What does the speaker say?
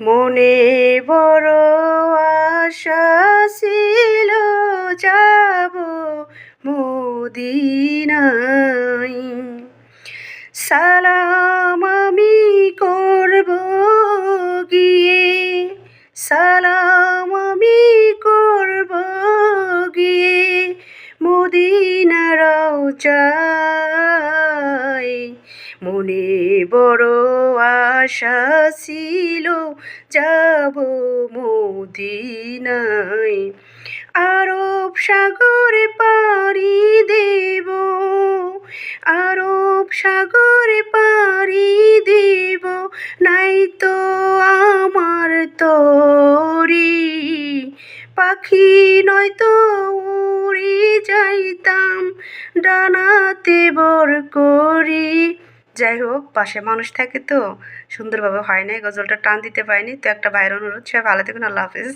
মনে বড় আশা ছিল যাব মদিনায়। সালাম আমি করব গিয়ে, সালাম আমি করব গিয়ে মদিনার রওজায়। মনে বড় আশা ছিল যাব মদিনায়। আরব সাগরে পাড়ি দেব, আরব সাগরে পাড়ি দেব, নাই তো আমার তরি। পাখি নয়তো উড়ে যাইতাম ডানাতে ভর করি। যাই হোক, পাশে মানুষ থাকে তো সুন্দরভাবে হয় নাই, গজলটা টান দিতে পারিনি তো। একটা ভাইয়ের অনুরোধ, সে ভালো থাকুন, আল্লাহ হাফেজ।